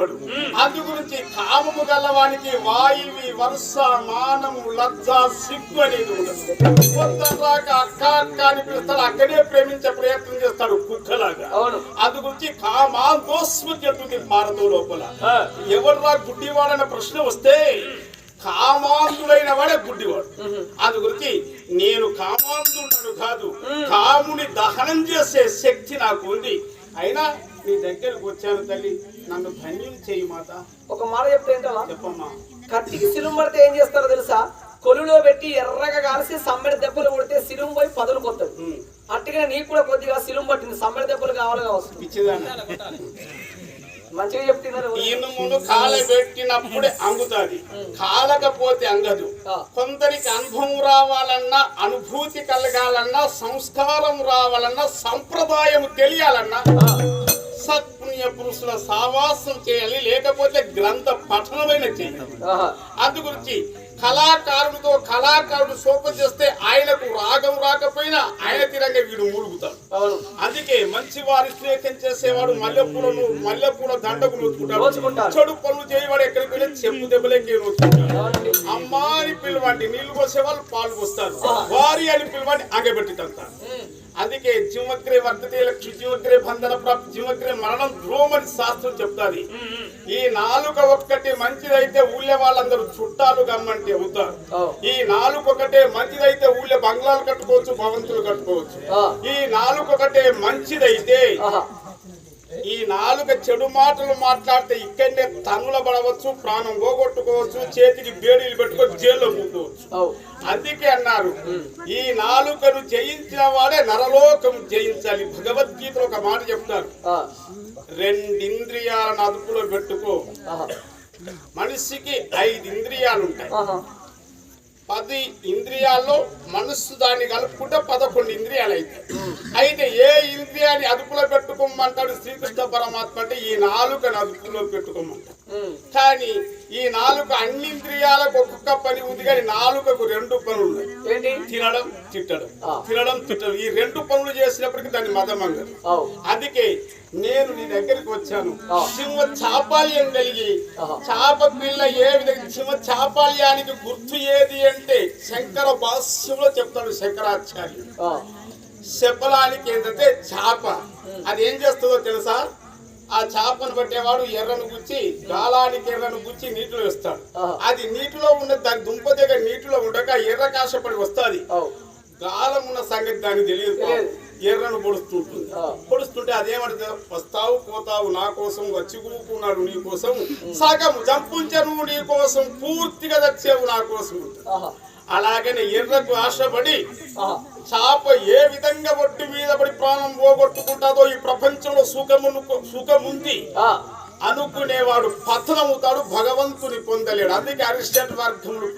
ఉంటాడు. అందు గురించి కామము గలవానికి వాయువి వరుస మానము లజ్జ సిగ్గు అనేది ఉండదు. కొంతదాక అక్క అక్క అని పిలుస్తాడు, అక్కడే ప్రేమించే ప్రయత్నం చేస్తాడు కుక్కలాగా. అందు గురించి కామాంతోస్మృతి భారతం లోపల ఎవర్రా గుడ్డివాడన్న ప్రశ్న వస్తే కామాంతుడైన వాడే గుడ్డివాడు. అందు గురించి నేను కామాంతుడను కాదు, కాముని దహనం చేసే శక్తి నాకు ఉంది. అయినా నీ దగ్గరకు వచ్చాను తల్లి, నన్ను ధన్యం చేయి మాత. ఒక మాట చెప్తే ఏంటమ్మా? చెప్పమ్మా. కత్తికి సిలుం పడితే ఏం చేస్తారో తెలుసా? కొలులో పెట్టి ఎర్రగా కాల్సి సమ్మెడ దెబ్బలు కొడితే సిలుం పోయి పదులు కొత్తది. అట్టుగా నీకు కూడా కొద్దిగా సిలుం పట్టింది, సమ్మెడ దెబ్బలు కావాలిగా వస్తుంది. మంచిగా చెప్తున్నారు. ఇనుమును కాలబెట్టినప్పుడే అంగుతుంది, కాలకపోతే అంగదు. కొందరికి అనుభవం రావాలన్నా, అనుభూతి కలగాలన్నా, సంస్కారం రావాలన్నా, సంప్రదాయం తెలియాలన్నా సత్పుణ్య పురుషుల సావాసం చేయాలి, లేకపోతే గ్రంథ పఠనమైన చేయాలి. అందు గురించి కళాకారుడితో కళాకారుడు శోభ చేస్తే ఆయనకు రాగం రాకపోయినా ఆయన తీరంగా వీడు మూలుగుతాడు. అందుకే మంచి వారి స్నేహం చేసేవాడు మల్లెపూల దండకు నోచుకుంటాడు, చెడు పనులు చేయవాడు ఎక్కడికి వెళ్ళి చెప్పు దెబ్బలేకే నోచుకుంటాడు. అమ్మా అని పిలవండి, నీళ్లు పోసే వాళ్ళు పాలు పోస్తారు, వారి అని పిలవండి అగబెట్టి తంటారు. అందుకే జీవగ్రే వర్ధతే లక్ష్మి, జీవగ్రే బంధన ప్రాప్తి, జీవగ్రే మరణం ధ్రువమని శాస్త్రం చెప్తాది. ఈ నాలుక ఒక్కటి మంచిదైతే ఊళ్ళే వాళ్ళందరూ చుట్టాలు గమ్మంటే అవుతారు. ఈ నాలుక ఒకటే మంచిదైతే ఊళ్ళే బంగ్లాలు కట్టుకోవచ్చు, భవంతులు కట్టుకోవచ్చు. ఈ నాలుక ఒకటే మంచిదైతే, ఈ నాలుక చెడు మాటలు మాట్లాడితే ఇక్కడనే తనుల పడవచ్చు, ప్రాణం పోగొట్టుకోవచ్చు, చేతికి బేడీలు పెట్టుకొని జైల్లో కూకోవచ్చు. అందుకే అన్నారు, ఈ నాలుకను జయించిన వాడే నరలోకం జయించాలి. భగవద్గీతలో ఒక మాట చెప్తారు, 2 ఇంద్రియాలను అదుపులో పెట్టుకో. మనిషికి 5 ఇంద్రియాలు ఉంటాయి. 10 ఇంద్రియాల్లో మనస్సు దాన్ని కలుపుకుంటే 11 ఇంద్రియాలు అవుతాయి. అయితే ఏ ఇంద్రియాన్ని అదుపులో పెట్టుకోమంటాడు శ్రీకృష్ణ పరమాత్మ అంటే ఈ నాలుకను అదుపులో పెట్టుకోమంటాడు. కానీ ఈ నాలుక అన్ని ఇంద్రియాలకు ఒక్కొక్క పని ఉంది, కానీ నాలుకకు 2 పనులు ఉన్నాయి. తినడం తిట్టడం, తినడం తిట్టడం. ఈ 2 పనులు చేసినప్పటికీ దాన్ని మదమంగదు. అందుకే నేను నీ దగ్గరికి వచ్చాను. సింహ చాపాల్యం కలిగి చాప పిల్ల ఏ విధంగా సింహ చాపాల్యానికి గుర్తు ఏది అంటే శంకర భాష్యంలో చెప్తాడు శంకరాచార్యుడు. శపలానికి ఏంటంటే చాప, అది ఏం చేస్తుందో తెలుసా? ఆ చేపను పట్టేవాడు ఎర్రను గుచ్చి, గాలానికి ఎర్రను గుచ్చి నీటిలో వేస్తాడు. అది నీటిలో ఉన్న దాని దుంప దగ్గర నీటిలో ఉండక ఎర్ర కాశపడి వస్తుంది. గాలం ఉన్న సంగతి దానికి తెలియదు, ఎర్రను పొడుస్తుంటుంది. పొడుస్తుంటే అదేమంటుంది, వస్తావు పోతావు నా కోసం, వచ్చి కూకున్నాడు నీ కోసం, సగం జంపుంచను నీ కోసం, పూర్తిగా తెచ్చేవు నా కోసం. అలాగనే ఎర్రకు ఆశపడి చాప ఏ విధంగా ఒడ్డు మీద పడి ప్రాణం పోగొట్టుకుంటాదో, ఈ ప్రపంచంలో సుఖముంది అనుకునేవాడు పతనమవుతాడు, భగవంతుని పొందలేడు. అందుకే అరిస్టాటిల్ వర్గములు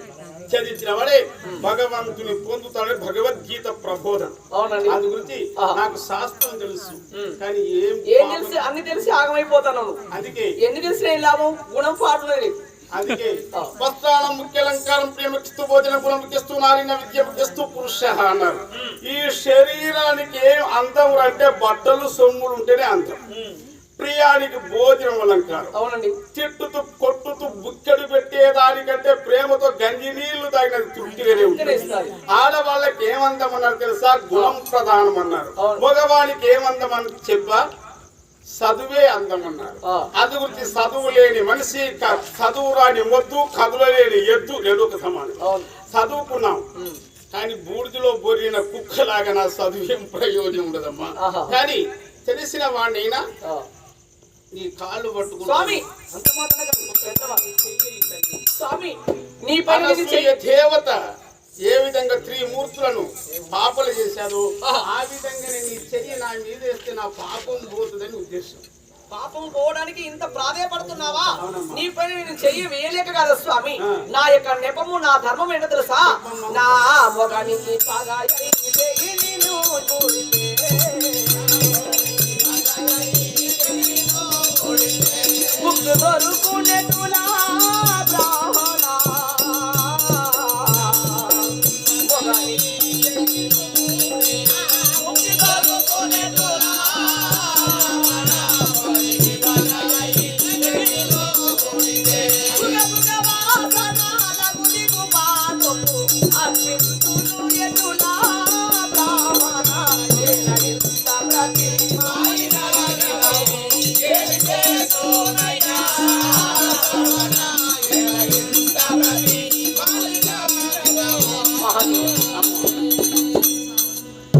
చదివించిన వాడే భగవంతుని పొందుతాడని భగవద్గీత ప్రబోధన. అందు గురించి నాకు శాస్త్రం తెలుసు, కానీ ఏం తెలిసి అన్ని తెలిసి ఆగమైపోతాను. అందుకే ఎన్ని తెలిసిన లాభం, గుణం పాటలేదు. అందుకే వస్త్రాలం ముఖ్యలంకారం ప్రేమకిస్తూ భోజన గుణముకిస్తూ నారిన విద్యముకిస్తూ పురుష అన్నారు. ఈ శరీరానికి ఏం అందం అంటే బట్టలు సొమ్ములు ఉంటేనే అందం. ప్రియానికి భోజనం అలంకారం. అవునండి. తిట్టుతూ కొట్టుతూ బుక్కెడు పెట్టేదానికంటే ప్రేమతో గంజి నీళ్లు తాగినది తృప్తిగానే ఉంటుంది. ఆడవాళ్ళకి ఏమందం అన్నారు తెలుసా? గుణం ప్రధానం అన్నారు. మగవానికి ఏమందం అని చెప్పా? చదువే అందమన్నారు. అందు గురించి చదువు లేని మనిషి, చదువు రాని మొద్దు, కదులలేని ఎద్దు రెండొక సమానం. చదువుకున్నాం కానీ బూడిదలో బొరిన కుక్కలాగా నా చదువేం ప్రయోజనం ఉండదమ్మా. కానీ తెలిసిన వాడినైనా నీ కాళ్ళు పట్టుకుని దేవత ఏ విధంగా త్రిమూర్తులను పాపలు చేశారు, ఆ విధంగా నీ చెయ్యి నా మీద వేస్తే నా పాపం పోతుందని ఉద్దేశం. పాపం పోవడానికి ఇంత ప్రాధేయపడుతున్నావా? నీ పైన నేను చెయ్యి వేయలేక కాదు స్వామి. నా యొక్క నెపము, నా ధర్మం ఏంటో తెలుసా? నా మొగానికి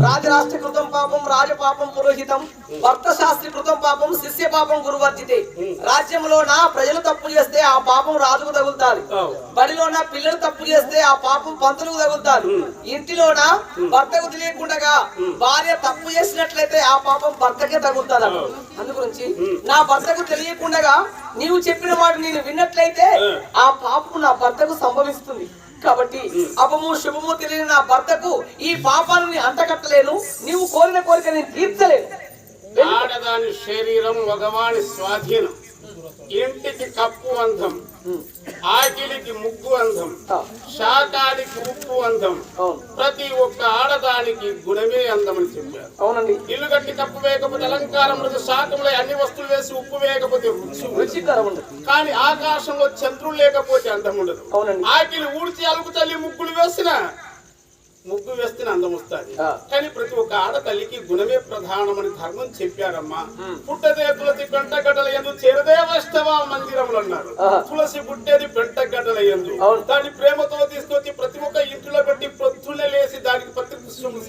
రాజరాష్ట్ర కృతం పాపం రాజపాపం పురోహితం భక్త శాస్త్రి కృతం పాపం శిష్య పాపం గురువర్జితే. రాజ్యంలోన ప్రజలు తప్పు చేస్తే ఆ పాపం రాజుకు తగులుతాది. బడిలోన పిల్లలు తప్పు చేస్తే ఆ పాపం పంతులకు తగులుతాది. ఇంటిలోన భర్తకు తెలియకుండా భార్య తప్పు చేసినట్లయితే ఆ పాపం భర్తకే తగులుతాది. అందుగురించి నా భర్తకు తెలియకుండా నీవు చెప్పిన మాట నేను విన్నట్లయితే ఆ పాపం నా భర్తకు సంభవిస్తుంది. కాబట్టి అపము శుభము తెలియని నా భర్తకు ఈ పాపాన్ని అంటకట్టలేను. నీవు కోరిన కోరిక నేను తీర్చలేను. ఆడదాని శరీరం మగవాని స్వాధీనం. ఇంటికి కప్పు అందం, ఆకిలికి ముగ్గు అందం, శాకానికి ఉప్పు అందం. ప్రతి ఒక్క ఆడదానికి గుణమే అందం అని చెప్పారు. అవునండి. ఇల్లు కట్టి కప్పు వేయకపోతే అలంకారం, శాకంలో అన్ని వస్తువులు వేసి ఉప్పు వేయకపోతే రుచికరం ఉండదు. కానీ ఆకాశంలో చంద్రుడు లేకపోతే అందం ఉండదు. అవునండి. ఆకిలి ఊడ్చి అలుగు తల్లి ముగ్గులు ముగ్గు వేస్తే అందం వస్తుంది. కానీ ప్రతి ఒక్క ఆడతల్లికి గుణమే ప్రధానమని ధర్మం చెప్పారమ్మా. పుట్టదేతులది పెంటగడ్డల యందు చేరదే వైష్ణవ మందిరములు అన్నారు. తులసి పుట్టేది పెంటగడ్డల యందు. దాన్ని ప్రేమతో తీసుకొచ్చి ప్రతి ఒక్క ఇంటిలో పెట్టి పొద్దున్నే లేసి దానికి ప్రతి పుష్పములు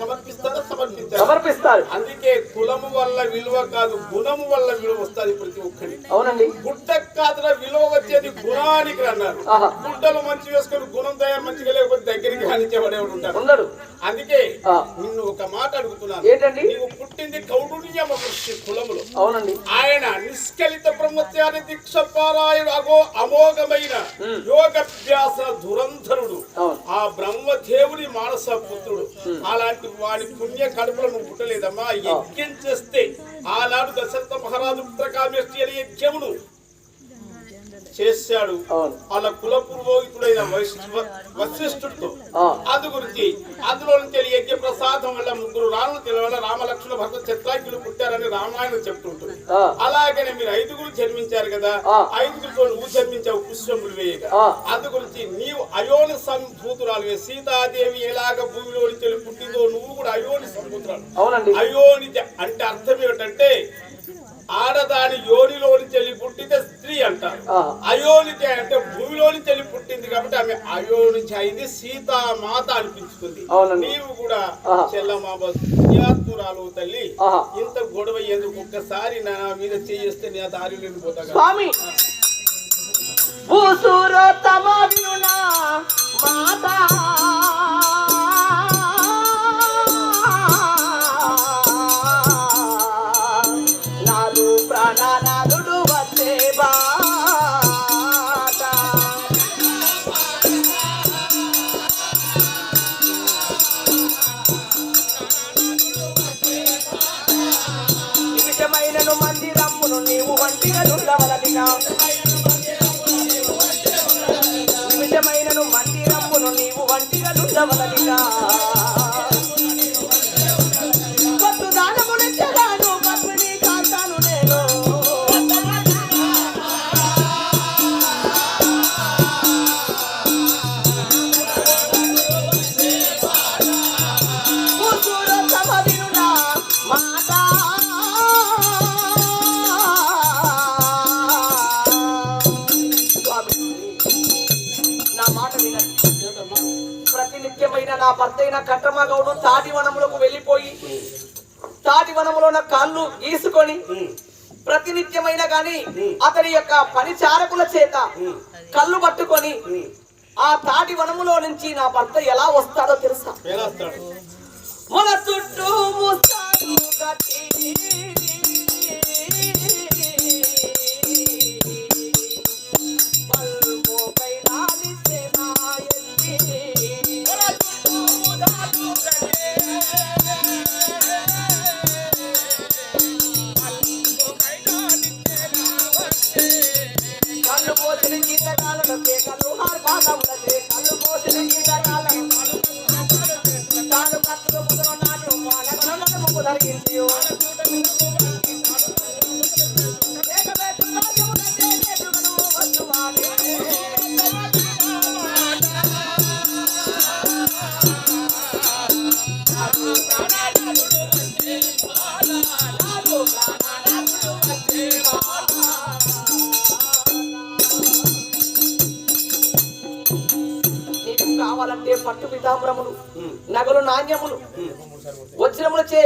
సమర్పిస్తారు. అందుకే కులము వల్ల విలువ కాదు, గుణము వల్ల విలువ వస్తుంది ప్రతి ఒక్కరికి. అవునండి. గుడ్డకు కాదురా విలువ వచ్చేది గుణానికి అన్నారు. గుడ్డలు మంచి వేసుకొని గుణం దయ మంచిగా లేకపోతే దగ్గరికి కానిచ్చేవాడేవాడు ఉంటాడు. అందుకే నిన్ను ఒక మాట అడుగుతున్నాను. ఏంటండి? నీవు పుట్టింది కౌడుల్య మహర్షి కులములో. అవునండి. ఆయన నిష్కలిత బ్రహ్మచారి దీక్ష పారాయణ అమోఘమైన యోగాభ్యాస ధురంధరుడు. ఆ బ్రహ్మదేవుని మానస పుత్రుడు. అలాంటి వాడి పుణ్య కడుపులో నువ్వు పుట్టలేదమ్మా. యజ్ఞం చేస్తే ఆనాడు దశరథ మహారాజు పుత్రకామేష్టి అనే యజ్ఞమును చేశాడు. వాళ్ళ కుల పురోహితుడైన వశిష్ఠుడితో. అందు గురించి అందులో నుంచి యజ్ఞ ప్రసాదం వల్ల ముగ్గురు రాములు తెలవల్ల రామలక్ష్మణ భర్త చిత్రాగ్యులు పుట్టారని రామాయణం చెప్తుంటుంది. అలాగనే మీరు 5గురు జన్మించారు కదా, 5గురితో నువ్వు జన్మించావు పుష్పములు వేయగా. అందు గురించి నీవు అయోని సంభూతురాలు. సీతాదేవి ఎలాగ భూమిలో నుంచి పుట్టిందో నువ్వు కూడా అయోని సంభూతురాలు. అయోని అంటే అర్థం ఏమిటంటే ఆడదాని యోనిలోని చెల్లి పుట్టితే స్త్రీ అంటారు. అయోనిజ అంటే భూమిలోని చెల్లి పుట్టింది కాబట్టి ఆమె అయోనిజ అయింది, సీతామాత అనిపించుకుంది. నీవు కూడా చెల్లమాబురాలు తల్లి. ఇంత గొడవ ఎందుకు? ఒక్కసారి నా మీద చేస్తే నీ దారి వెళ్ళిపోతా. స్వామి ప్రాణనాథుడు వచ్చే నిమిషమైనను మందిరమ్మును నీవు వంటిగా నుండవలదిగా. నిమిషమైనను మందిరమ్మును నీవు వంటిగా నుండవలదిగా. నా భర్త అయిన కట్టమగౌడు తాటి వనములకు వెళ్ళిపోయి తాటి వనములో నా కాళ్ళు గీసుకొని ప్రతినిత్యమైన గాని అతని యొక్క పనిచారకుల చేత కళ్ళు పట్టుకొని ఆ తాటి వనములో నుంచి నా భర్త ఎలా వస్తాడో తెలుసా? మన చుట్టూ ముస్తాడు గట్టి కావాలంటే పట్టు పితాంబరములు, నగలు, నాణ్యములు, వజ్రములచే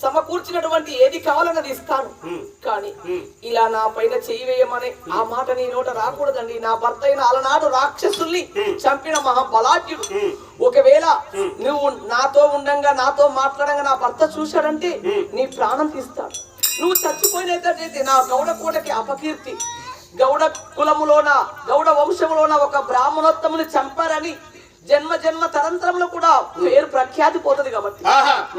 సమకూర్చినటువంటి ఏది కావాలన్నది ఇస్తాను. కానీ ఇలా నా పైన చెయ్యి వేయమని ఆ మాట నీ నోట రాకూడదండి. నా భర్త అయిన అలనాడు రాక్షసుల్ని చంపిన మహాబలాఢ్యుడు. ఒకవేళ నువ్వు నాతో ఉండంగా, నాతో మాట్లాడంగా నా భర్త చూశాడంటే నీ ప్రాణం తీస్తాడు. నువ్వు చచ్చిపోయినట్లయితే నా గౌడ కోటకి అపకీర్తి. గౌడ కులములోన, గౌడ వంశములోన ఒక బ్రాహ్మణోత్తముని చంపారని జన్మ జన్మ తరంతరంలో కూడా పేరు ప్రఖ్యాతి పోతుంది. కాబట్టి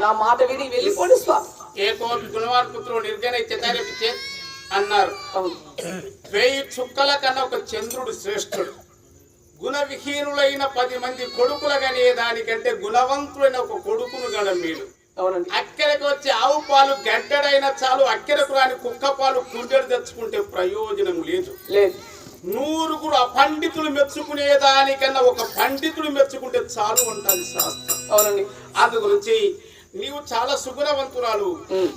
నా మాట విని వెళ్ళిపోండి స్వామి. ఏకోపి గుణవాన్ పుత్రుడు నిర్గణ అన్నారు. 1000 చుక్కల కన్నా ఒక చంద్రుడు శ్రేష్ఠుడు. గుణ విహీనులైన 10 మంది కొడుకులు గనే దానికంటే గుణవంతుడైన ఒక కొడుకును గడ మేలు. అవునండి. అక్కడికి వచ్చి ఆవు పాలు గంటెడైనా చాలు, అక్కడకు రాని కుక్క పాలు కుండెడు తెచ్చుకుంటే ప్రయోజనం లేదు. 100 అపండితులు మెచ్చుకునే దానికన్నా ఒక పండితుడు మెచ్చుకుంటే చాలు ఉంటుంది శాస్త్రం. అవునండి. అందు గురించి నీవు చాలా సుగుణవంతురాలు.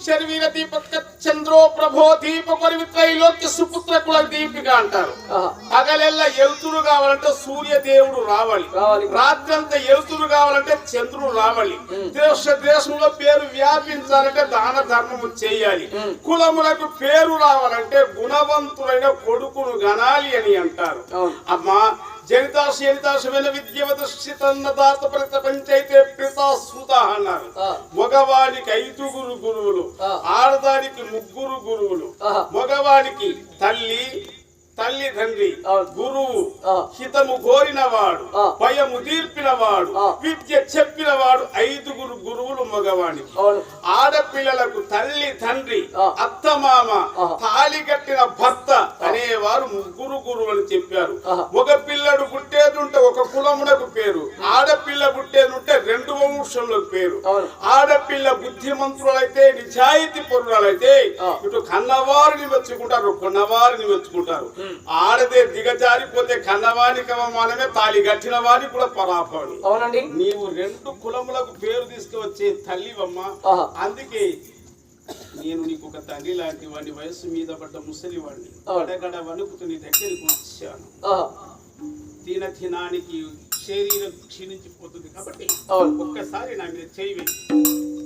శరీర దీపక చంద్రో ప్రభో దీపరి త్రైలోక్య సుపుత్ర కుల దీపిక అంటారు. పగలెల్ల ఎలుతురు కావాలంటే సూర్యదేవుడు రావాలి, రాత్రంతా ఎలుతురు కావాలంటే చంద్రుడు రావాలి. దేశంలో పేరు వ్యాపించాలంటే దాన ధర్మము చేయాలి. కులములకు పేరు రావాలంటే గుణవంతులైన కొడుకును గనాలి అని అంటారు. అమ్మా జనితాశ విద్యవదర్శితన్నదాత ప్రపంచైతే పితాశ్రుత అన్నారు. మగవానికి 5 గురువులు, ఆడదానికి 3 గురువులు. మగవానికి తల్లి తండ్రి, గురువు, హితము కోరినవాడు, భయము తీర్పినవాడు, విద్య చెప్పినవాడు. 5 గురువులు మగవానికి. ఆడపిల్లలకు తల్లి తండ్రి, అత్తమామ, తాళి కట్టిన భర్త అనేవారు 3 గురువులు చెప్పారు. మగ పిల్లడు పుట్టేదుంటే ఒక కులమునకు పేరు, ఆడపిల్ల పుట్టేదుంటే 2 వంశంలోకి పేరు. ఆడపిల్ల బుద్ధిమంతులైతే, నిజాయితీ పరులైతే ఇటు కన్నవారిని మెచ్చుకుంటారు, కొన్నవారిని మెచ్చుకుంటారు. ఆడదే దిగజారిపోతే కన్నవానికి అవమానమే, తాళి కట్టిన వారికి కూడా పరాపడి. అవునండి. నీవు 2 కులములకు పేరు తీసుకువచ్చే తల్లివమ్మ. అందుకే నేను నీకు ఒక తండ్రి లాంటి వాడిని, వయస్సు మీద పడ్డ ముసలి వాడిని, గడగడ వణుకుతూ నీ దగ్గరికి వచ్చాను. తినానికి శరీరం క్షీణించిపోతుంది కాబట్టి ఒక్కసారి నా మీద చేయి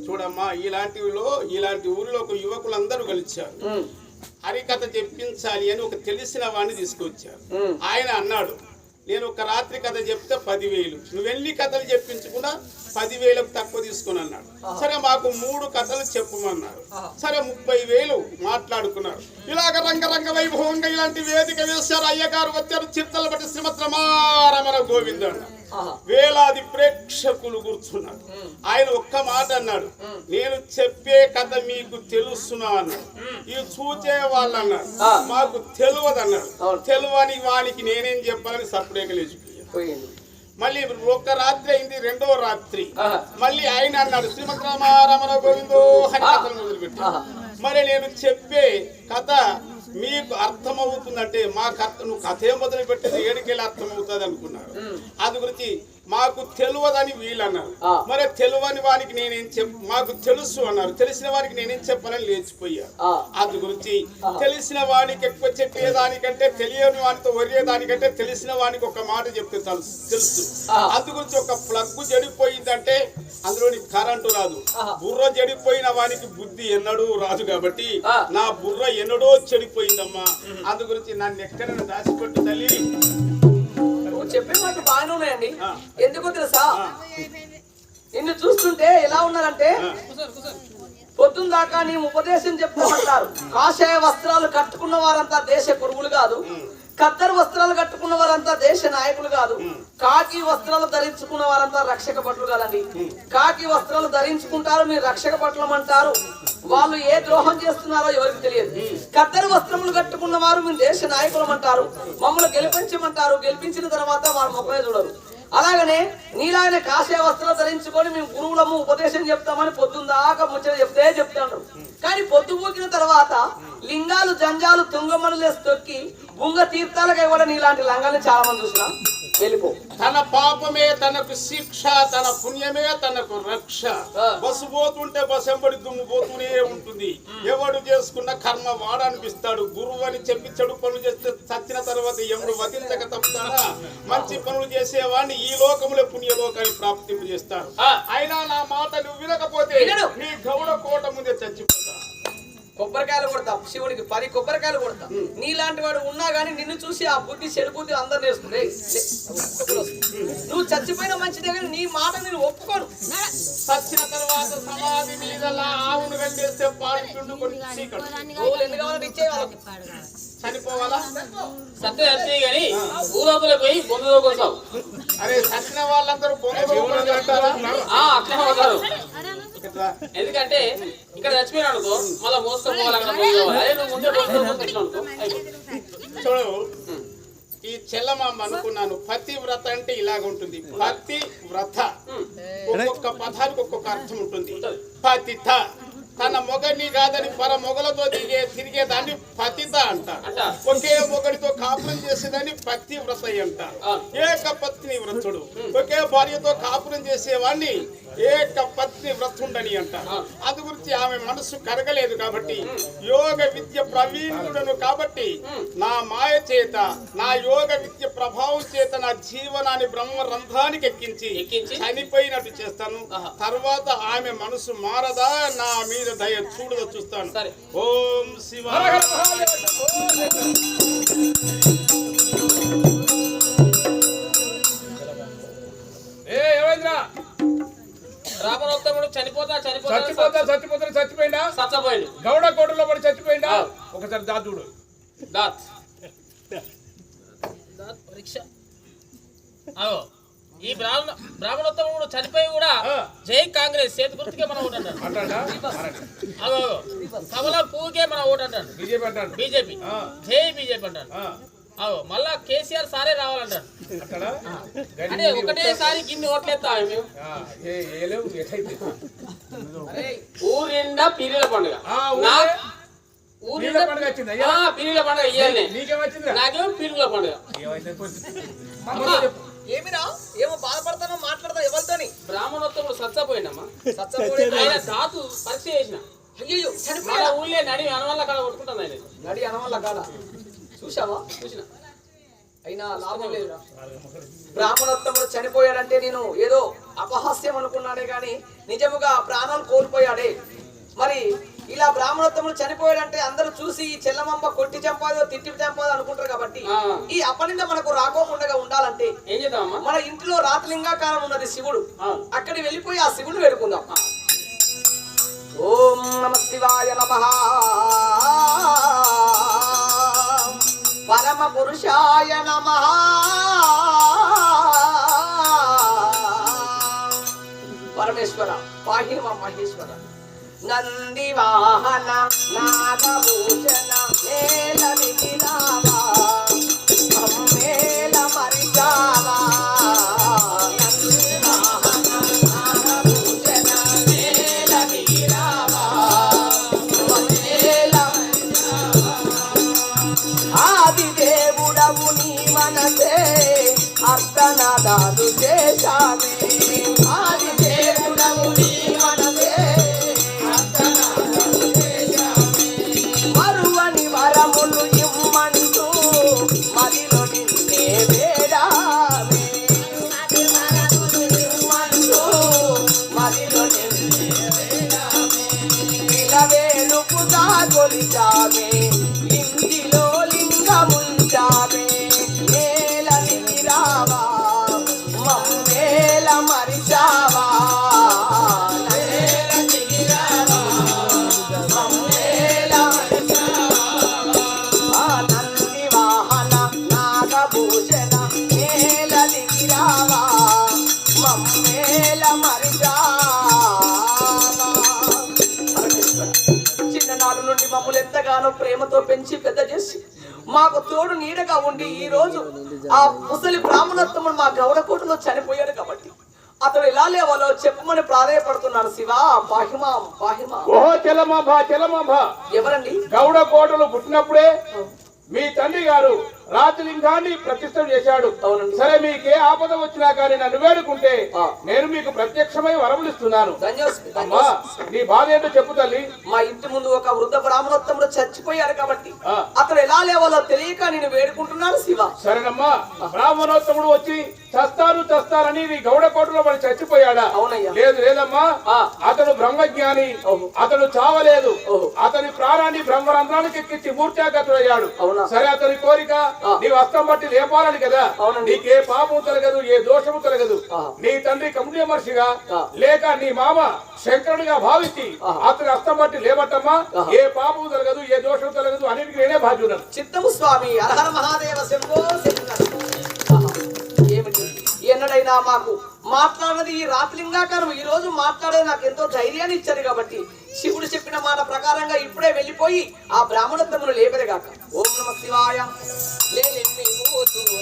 చూడమ్మా. ఇలాంటి ఊరిలో ఒక యువకులందరూ కలిశారు. హరికథ చెప్పించాలి అని ఒక తెలిసిన వాడిని తీసుకొచ్చారు. ఆయన అన్నాడు, నేను ఒక రాత్రి కథ చెప్తే 10,000, నువ్వెన్ని కథలు చెప్పించుకున్నా 10,000కు తక్కువ తీసుకుని అన్నాడు. సరే మాకు 3 కథలు చెప్పమన్నారు. సరే 30,000 మాట్లాడుకున్నారు. ఇలాగ రంగరంగ వైభవంగా ఇలాంటి వేదిక వేశారు. అయ్యగారు వచ్చారు, చిత్తలు బట్టి శ్రీమత్ రమారమణ గోవింద అన్నారు. వేలాది ప్రేక్షకులు కూర్చున్నారు. ఆయన ఒక్క మాట అన్నాడు, నేను చెప్పే కథ మీకు తెలుసునా అన్నాడు. ఇది చూచే వాళ్ళు అన్నారు, మాకు తెలియదు అన్నాడు. తెలియని వానికి నేనేం చెప్పాలని సపరేట్ లేచిపోయాను. మళ్ళీ ఒక రాత్రి అయింది, 2వ రాత్రి మళ్ళీ ఆయన అన్నాడు, శ్రీమద్ రామారమణ గోవిందో అని కథలు మొదలుపెట్టాడు. మరి నేను చెప్పే కథ మీకు అర్థమవుతుందంటే మా నువ్వు కథే మొదలు పెట్టేది ఏడుకెళ్ళి అర్థమవుతుంది అనుకున్నారు. అది గురించి మాకు తెలియదని వీళ్ళు అన్నారు. మరి తెలియని వారికి నేనేం మాకు తెలుసు అన్నారు. తెలిసిన వారికి నేనేం చెప్పాలని లేచిపోయారు. అందు గురించి తెలిసిన వానికి ఎక్కువ చెప్పేదానికంటే తెలియని వానితో ఒరేదానికంటే తెలిసిన వానికి ఒక మాట చెప్తే తెలుసు. అందు గురించి ఒక ప్లగ్ చెడిపోయిందంటే అందులోని కరెంటు రాదు. బుర్ర చెడిపోయిన వానికి బుద్ధి ఎన్నడూ రాదు. కాబట్టి నా బుర్ర ఎన్నడో చెడిపోయిందమ్మా. అందు గురించి నన్ను ఎక్కడైనా దాచిపెట్టు తల్లి. చెప్పే మాట బాగానే ఉన్నాయండి. ఎందుకో తెలుసా, నిన్ను చూస్తుంటే ఎలా ఉన్నారంటే పొద్దున్న దాకా నీ ఉపదేశం చెప్తామంటారు. కాషాయ వస్త్రాలు కట్టుకున్న వారంతా దేశ కురువులు కాదు, ఖద్దరు వస్త్రాలు కట్టుకున్న వారంతా దేశ నాయకులు కాదు, కాకి వస్త్రాలు ధరించుకున్న వారంతా రక్షక భటులు కాదండి. కాకి వస్త్రాలు ధరించుకుంటారు, మీరు రక్షక భటులం అంటారు. వాళ్ళు ఏ ద్రోహం చేస్తున్నారో ఎవరికి తెలియదు. ఖద్దరు వస్త్రములు కట్టుకున్న వారు మీరు దేశ నాయకులం అంటారు, మమ్మల్ని గెలిపించమంటారు. గెలిపించిన తర్వాత వారు ముఖమే చూడరు. అలాగనే నీలాగనే కాషాయ వస్త్రాలు ధరించుకొని మేము గురువులము ఉపదేశం చెప్తామని పొద్దున్న దాకా ముచ్చట చెప్తాండ్రు. కానీ పొద్దు పూకిన తర్వాత లింగాలు జంజాలు తుంగమనులు తొక్కి బుంగ తీర్థాలకై కూడా నీలాంటి లంగాన్ని చాలా మంది చూసినా వెళ్ళిపో. తన పాపమే తనకు శిక్ష, తన పుణ్యమే తనకు రక్ష. బస్సు పోతుంటే బస్సు ఎంబడి దుమ్ము పోతూనే ఉంటుంది. ఎవడు చేసుకున్న కర్మ వాడనిపిస్తాడు. గురువు అని చెప్పి చెడు పనులు చేస్తే చచ్చిన తర్వాత యముడు వధించక తప్పుతాడా? మంచి పనులు చేసేవాడిని ఈ లోకములో పుణ్యలోకాన్ని ప్రాప్తింపు చేస్తాడు. అయినా నా మాట నువ్వు వినకపోతే నీ గౌడ కోట ముందే చచ్చిపోతా. కొబ్బరికాయలు కొడతా, శివుడికి 10 కొబ్బరికాయలు కొడతా. నీలాంటి వాడు ఉన్నా గానీ నిన్ను చూసి ఆ బుద్ధి చెడు బుద్ధి అందరు నేర్చుకుంటే నువ్వు చచ్చిపోయిన మంచిదే కానీ నీ మాట నేను ఒప్పుకోను. చచ్చిన తర్వాత సమాధి మీద ఆవును గంటేస్తే పాలు పిండుకొని ఎన్ని కావాలని ఇచ్చేవాళ్ళకి చనిపోవాలా? సత్య వచ్చి కానీ ఊరోకులు పోయి బొందు కొడతావు. అరే చచ్చిన వాళ్ళందరూ బొంగ అట్లా అవుతారు. ఎందుకంటే ఇక్కడ చచ్చిపోయినా అనుకో మళ్ళా మోసుకోవాలి అక్కడ అదే నువ్వు ముందే చూడు, ఈ చెల్లమామ అనుకున్నాను పతి వ్రత అంటే ఇలాగుంటుంది. పతి వ్రత ఒక్కొక్క పదానికి ఒక్కొక్క అర్థం ఉంటుంది. పతిత తన మొగని కాదని పర మొగలతో తిరిగేదాన్ని పతిత అంటారు. ఒకే మొగడితో కాపురం చేసేదాన్ని పతి వ్రత అంటారు. ఏక పత్ని వ్రతుడు. ఒకే భార్యతో కాపురం చేసేవాడిని ఏక పత్ని వ్రతుండని అంటారు. అది గురించి ఆమె మనసు కరగలేదు కాబట్టి యోగ విద్య ప్రవీణుడను కాబట్టి నా మాయ చేత నా యోగ విద్య ప్రభావం చేత నా జీవనాన్ని బ్రహ్మరంధ్రానికి ఎక్కించి చనిపోయినట్టు చేస్తాను. తర్వాత ఆమె మనసు మారదా నా మీద దయ చూడదో చూస్తాను. ఓం శివ. రామనోత్తముడు చచ్చిపోయిందా? చచ్చిపోయిండు. గౌడ కోటలో పడి చచ్చిపోయిందా? ఒకసారి దాతుడు పరీక్ష. ఈ బ్రాహ్మణోత్తముడు చనిపోయి కూడా జై కాంగ్రెస్ చేతి గుర్తుకే మన ఓటు అంటాడు. కమల పువ్వుకే మన ఓటు అంటాడు. బీజేపీ జై బీజేపీ అంటాడు. మళ్ళా కేసీఆర్ సారే రావాలంటాడు. అంటే ఒకటేసారి గిన్ని ఓట్లేస్తా ఊరిండా పీరీల పండుగ. పీరీల పండుగ ఇయ్యాలి. నాకేమో పీరుల పండుగ. ఏమిరా ఏమో బాధపడతానో మాట్లాడతా ఎవరితోని? బ్రాహ్మణోత్తముడు సచ్చపోయిండమ్మా. ఆయన ధాతు పరీక్ష చేసిన. అయ్యో మన ఊళ్ళే నడి అనవల్ల కాడ కొట్టుకుంటాను. ఆయన నడి అనవల్ల కాడ చూసావా? చూసిన. అయినా లాభం లేదురా. బ్రాహ్మణోత్తముడు చనిపోయాడంటే నేను ఏదో అపహాస్యం అనుకున్నానే గాని నిజముగా ప్రాణాలు కోల్పోయాడే. మరి ఇలా బ్రాహ్మణోత్తముడు చనిపోయాడంటే అందరూ చూసి ఈ చెల్లమంబ కొట్టి చంపాదో తిట్టి చంపాదో అనుకుంటారు. కాబట్టి ఈ అపనింద మనకు రాకోకుండా ఉండాలంటే ఏం చేద్దామమ్మా? మన ఇంట్లో రాతలింగాకారం ఉన్నది శివుడు. అక్కడికి వెళ్ళిపోయి ఆ శివుడు వేడుకుందాం. ఓం నమ శివాయ నమః. పరమ పురుషాయ నమః. పరమేశ్వర పాహిమ మహేశ్వర. నంది వాహన నాగభూషణ మేల మిగిలావా మేల మరిచావా. నంది వాహన నాగభూషణ మేల మిగిలావా మేల మరిచావా. ఆది దేవుడవు నీ మనసే అర్ధనాదాలు చేశామే. ఆది దేవుడవు నీ మనసే మరువని వరములు ఇమ్మంటూ మదిలో నిన్నే వేడామే. మదిలో నిన్నే వేడామే. ఇలవేలుపుగా కొలిచామే. ఇంటిలో లింగముంచామే. నేల నిరావా మమ్మేల మరిచావా. నంది వాహన నాగభూషణ మేల దిగిరావా మమ్మేల మరిచావా. చిన్ననాడు నుండి మమ్మల్ని ఎంతగానో ప్రేమతో పెంచి పెద్ద చేసి మాకు తోడు నీడగా ఉండి ఈ రోజు ఆ ముసలి బ్రాహ్మణోత్తముడు మా గౌడకోటలో చనిపోయాడు. కాబట్టి అతడు ఎలా లేవాలో చెప్పమని ప్రాధాయపడుతున్నాను. శివా పాహిమా పాహిమా. ఓహో చెల్లమాభ చెల్లమాభ. ఎవరండి? గౌడ కోటలు పుట్టినప్పుడే మీ తండ్రి గారు రాజలింగాన్ని ప్రతిష్ఠ చేశాడు. అవునండి. సరే మీకే ఆపద వచ్చినా కానీ నన్ను వేడుకుంటే ఆ. నేను మీకు ప్రత్యక్షమై వరములు ఇస్తున్నాను. ధన్యోస్మి అమ్మా నీ బాధ ఏంటో చెప్పు తల్లి. మా ఇంటి ముందు ఒక వృద్ధ బ్రాహ్మణోత్తముడు చచ్చిపోయాడు కాబట్టి ఆ. అతను ఎలా లేవాలో తెలియక నేను వేడుకుంటున్నాను శివ. సరేనమ్మా బ్రాహ్మణోత్తముడు వచ్చి చస్తానని నీ గౌడకోటలో మరి చచ్చిపోయాడా? అవునయ్యా. లేదు లేదమ్మా ఆ. అతను బ్రహ్మజ్ఞాని. ఓహో. అతను చావలేదు. ఓహో. అతని ప్రాణాన్ని బ్రహ్మరంధ్రానికి ఎక్కించి మూర్ఛాగతుడయ్యాడు. అవునా? సరే అతని కోరిక ఆ. నీవు అస్తం బట్టి లేపాలని కదా. అవునండి. నీకే పాపము తొలగదు, ఏ దోషము తొలగదు. ఆ. నీ తండ్రి కముడియ మహర్షిగా ఆ. లేక నీ మామ శంకరుడిగా భావించి ఆహా. అతని అస్తం బట్టి లేబట్టమ్మా. ఆహా. ఏ పాపము తొలగదు, ఏ దోషము తొలగదు, అన్నిటికీ నేనే బాధ్యుడను. చిత్తము స్వామి హరహర మహాదేవ శంభో శంకర. ఆహా. ఏమిటి ఎన్నడైనా మాకు మాట్లాడినది ఈ రాత్రిలింగాకారం ఈ రోజు మాట్లాడేది నాకు ఎంతో ధైర్యాన్ని ఇచ్చారు కాబట్టి శివుడు చెప్పిన మాట ప్రకారంగా ఇప్పుడే వెళ్ళిపోయి ఆ బ్రాహ్మణోత్తమును లేపేగాక. ఓం నమ శివాయ. లేలెన్ని మోతులు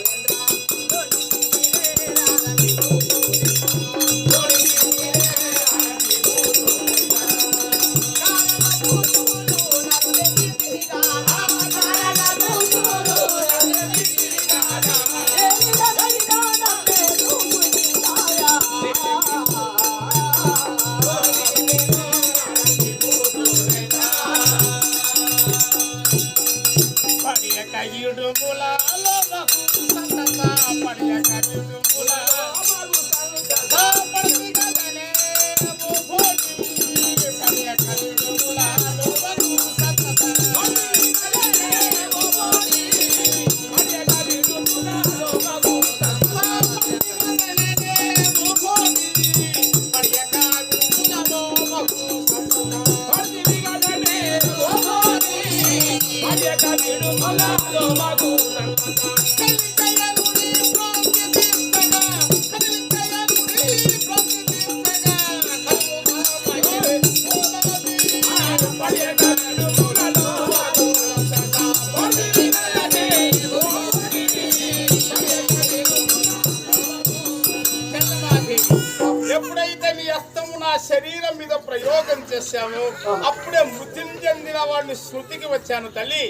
ఎప్పుడైతే నీ హస్తము నా శరీరం మీద ప్రయోగం చేశామో అప్పుడే మృతి చెందిన వాడిని శృతికి వచ్చాను తల్లి.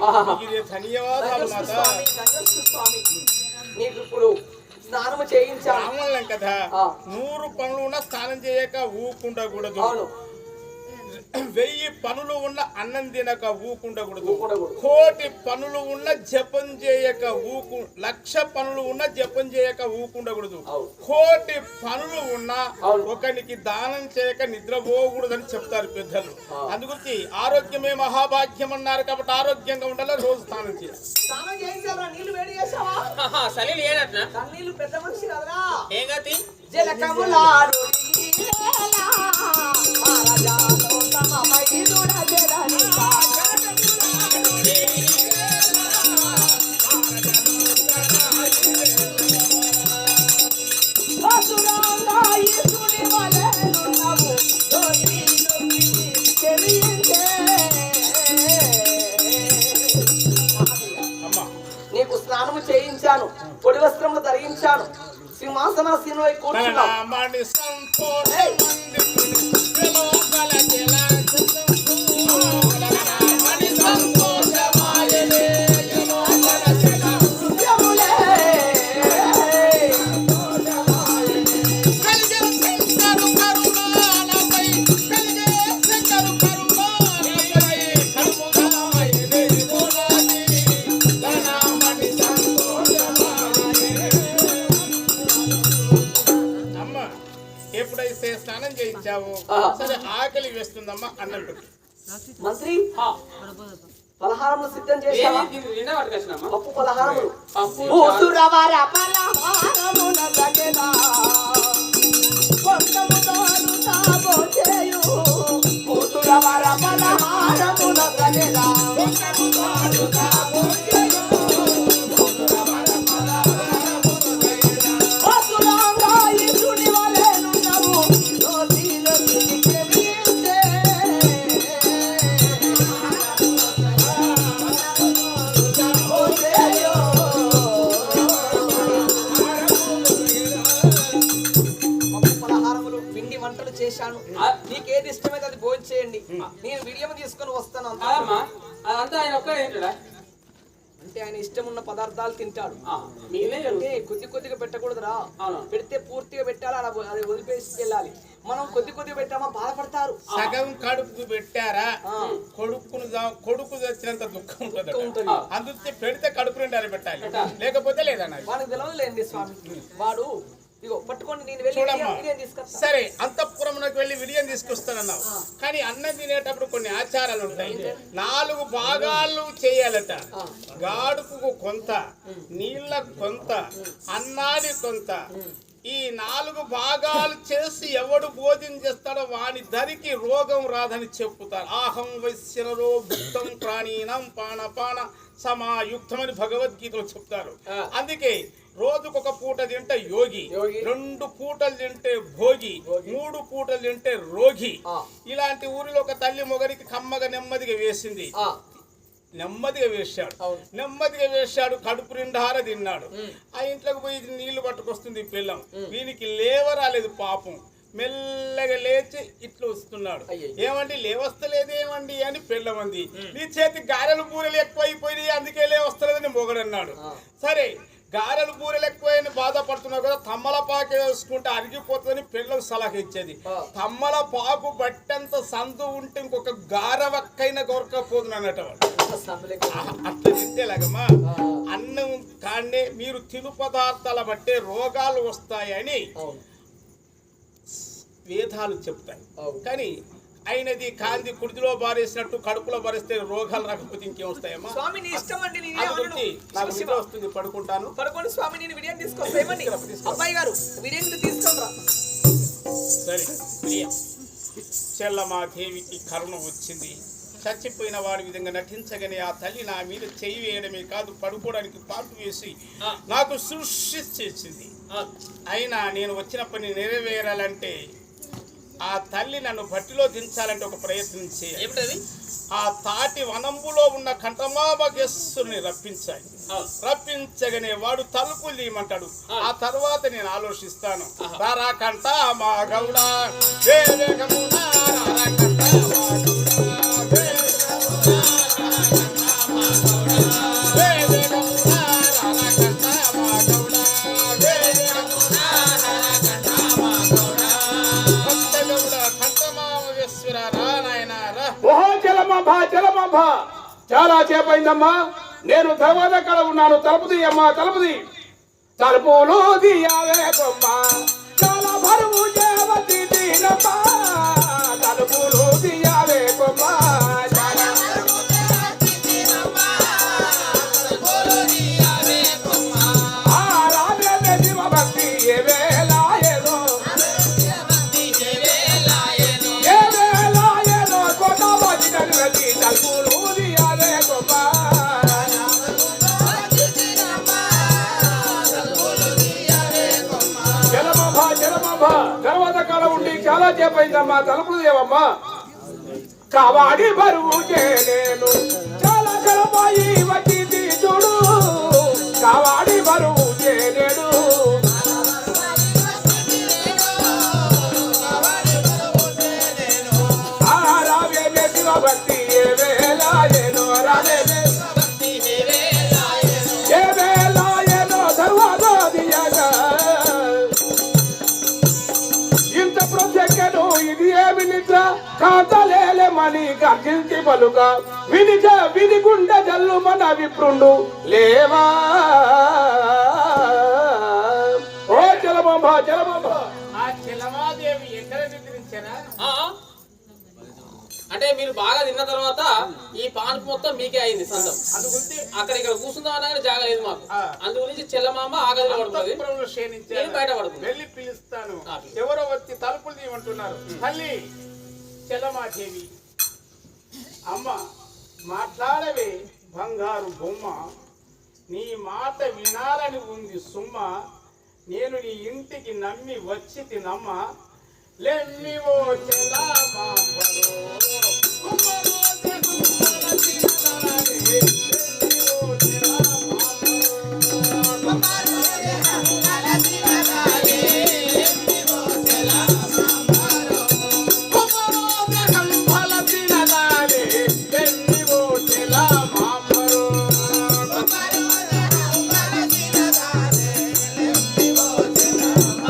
ఇది ధన్యవాదాలు మాత. స్వామి ధన్యోస్మి స్వామి. నీకు ఇప్పుడు స్నానము చేయించాను. బ్రాహ్మణులం కదా 100 పనులు ఉన్న స్నానం చేయక ఊకుండకూడదు. అవును. 1000 పనులు ఉన్న అన్నం తినక ఊకుండకూడదు. ఊకుండకూడదు. 1,000,000 పనులు ఉన్న జపం చేయక 1,00,000 పనులు ఉన్న జపం చేయక ఊకుండకూడదు. అవును. 1,000,000 పనులు ఉన్నా అవును. ఒకనికి దానం చేయక నిద్రపోకూడదని చెప్తారు పెద్దలు. అందుగురించి ఆరోగ్యమే మహాభాగ్యం అన్నారు కాబట్టి ఆరోగ్యంగా ఉండాలి. రోజు స్నానం చేయాలి. స్నానం చేయించాలా? నీళ్లు వేడి చేసావా? సలీలు ఏడట్నా కన్నీళ్లు పెద్ద మనిషి కదరా. ఏం గతి జలకములాడు నీలా మహారాజాతో సమమైదుడ జలనికా. వసురాంగా ఈశుని వలెనున్నవు దొరికి చెలించే. అమ్మా నీకు స్నానము చేయించాను, పొడి వస్త్రములు ధరించాను, సింహాసనాసీనులై కూర్చున్నావు. నామాని సంతోషమంది లోపల నామాని సంతోషమాయలే లోపల నిత్యములే కలిగే శంకరు కరుణాలపై కలిగే శంకరు కరుణాలపై కరుణామయలే గోలాది నామాని సంతోషమాయలే. అమ్మ ఎప్పుడైతే స్నానం చేయించావో సరే ఆకలి వేస్తుందమ్మా అన్నం పెట్టు. మంత్రి పలహారములు సిద్ధం చేశావా? పప్పు పలహారములు. ఊసురవర పలహారమున తగెదా, కొంచెము తోడు తాబో చేయు. ఊసురవర పలహారమున తగెదా, కొంచెము తోడు తాబో చేయు. వసురాంగా ఈశుని వలెనున్నవు దోషిలో చెలించే. పలహారములు పిండి వంటలు చేశాను. నీకేది ఇష్టమైతే అది భోజనం చేయండి. నేను విడియం తీసుకొని వస్తాను. అదంతా ఆయన ఒక్కడే ఏంటడా అంటే ఆయన ఇష్టం ఉన్న పదార్థాలు తింటాడు. మీనే అంటే కొద్ది కొద్దిగా పెట్టకూడదురా, పెడితే పూర్తిగా పెట్టాలి, అలా అది వదిలిపేసి వెళ్ళాలి. మనం కొద్ది కొద్దిగా పెట్టామా బాధపడతారు. సగం కడుపు పెట్టారా కొడుకు వచ్చినంత దుఃఖం ఉంటుంది. అందుకే పెడితే కడుపు నిండా పెట్టాలి, లేకపోతే లేదన్న. వాడికి తెలవదులేండి స్వామి. వాడు ఇగో పట్టుకొని నేను వెళ్ళి బిర్యానీ తీసుకొస్తా. సరే అంతఃపురంలోకి వెళ్ళి బిర్యానీ తీసుకొస్తానన్నావు, కానీ అన్నం తినేటప్పుడు కొన్ని ఆచారాలు ఉంటాయి. 4 భాగాలు చేయాలట. గాడుపుకు కొంత, నీళ్ళకు కొంత, అన్నానికి కొంత. ఈ 4 భాగాలు చేసి ఎవడు భోజనం చేస్తాడో వాని ధరికి రోగం రాదని చెప్పుతారు. ఆహం వైశ్యరో భుక్తం ప్రాణీనం పాన సమాయుక్తమని భగవద్గీతలో చెప్తారు. అందుకే రోజుకొక పూట తింటే యోగి, 2 పూటలు తింటే భోగి, 3 పూటలు తింటే రోగి. ఇలాంటి ఊరిలో ఒక తల్లి మొగరికి కమ్మగా నెమ్మదిగా వేసింది. నెమ్మదిగా వేశాడు, కడుపు నిండార తిన్నాడు. ఆ ఇంట్లోకి పోయి నీళ్లు పట్టుకొస్తుంది పిల్లం. వీనికి లేవరాలేదు పాపం. మెల్లగా లేచి ఇట్లా వస్తున్నాడు. ఏమండి లేవస్తలేదేమండి అని పిల్లమంది. నీ చేతి గారెలు బూరెలు ఎక్కువైపోయినాయి, అందుకే లేవస్తలేదని మొగడన్నాడు. సరే గారెలు బూరెలు ఎక్కువైన బాధపడుతున్నావు కదా, తమ్మలపాకు వేసుకుంటే అరిగిపోతుందని పిల్లలు సలహా ఇచ్చేది. తమ్మలపాకు బట్టంత సందు ఉంటే ఇంకొక గారవక్కైనా గొరకపోతుంది అన్నట్టు. అట్లా తింటేలాగమ్మా అన్నం కాడే మీరు తిను పదార్థాల బట్టే రోగాలు వస్తాయని వేదాలు చెప్తాయి. కానీ అయినది కాంతి కుడిలో బారేసినట్టు కడుపులో బారేస్తే రోగాలు రాకపోతే ఇంకేం వస్తాయమ్మా? స్వామి నీ ఇష్టం అండి. నాకు నిద్ర వస్తుంది, పడుకుంటాను. పడుకోండి స్వామి, నేను బిర్యానీ తీసుకొస్తామని. అబ్బాయి గారు బిర్యానీ తీసుకోరా. సరే చెల్లమాదేవికి కరుణ వచ్చింది. చచ్చిపోయిన వాడి విధంగా నటించగానే ఆ తల్లి నా మీద చెయ్యి వేయడమే కాదు, పడుకోవడానికి పాటు వేసి నాకు సృష్టి చేసింది. అయినా నేను వచ్చిన పని నెరవేరాలంటే ఆ తల్లి నన్ను భట్టిలో దించాలంటే ఒక ప్రయత్నం చేయాలి. ఆ తాటి వనంబులో ఉన్న కంఠమాభగేశ్వరుని రప్పించాలి. రప్పించగానే వాడు తలుపులు తీయమంటాడు. ఆ తర్వాత నేను ఆలోచిస్తాను. రారా కంట మా గౌడ చాలా చేపైందమ్మా. నేను తర్వాత కడ ఉన్నాను. తలుపు తీయమ్మా, తలుపు తీ. తలుపులు తీయవే బొమ్మ, చాలా బరువు చేవతి తీనమ్మా. తలుపులు తీయవే బొమ్మ, రాజే శివభక్తి ఏవేలాయలో కొత్త వచ్చినది. తలుపులు తర్వాత కాలం ఉండి చాలా చేపైందమ్మా. తలుపులు దేవమ్మా. కావాడి బరువు చేయలేను, చాలా కలపాయి వచ్చి చూడు. కావాడి బరువు చేయలేడు, రావే శివభక్తి ఏ వేలాయనో, రావే ఏ వేలాయనో సర్వదో దియగా. ఇంత ప్రత్యేకను ఇది ఏమి నిద్ర కాంతలేమని గర్జించి పలుక విని గుండె జల్లు మన విప్రుండు లేవా. ఓ చలమాంబ చలమాంబ. ఆ చెల్లమాదేవి ఎక్కడ నిద్రించారా? అంటే మీరు బాగా తిన్న తర్వాత ఈ పాన్పు మొత్తం మీకే అయింది సంతం. అందుగురించి అక్కడ ఇక్కడ కూర్చుందాం అన్నా జాగా లేదు మాకు. అందు గురించి చెల్లమాంబ ఆగదిలో పడుతుంది, బయట పడుతుంది. వెళ్ళి పిలుస్తాను. ఎవరో వచ్చి తలుపులు తీయమంటున్నారు. తల్లి చెల్లమాదేవి, అమ్మ మాట్లాడవే బంగారు బొమ్మ, నీ మాట వినాలని ఉంది సుమ్మ. నేను నీ ఇంటికి నమ్మి వచ్చి తినమ్మ. లెమ్మివో చెల్లమాంబరో ఆ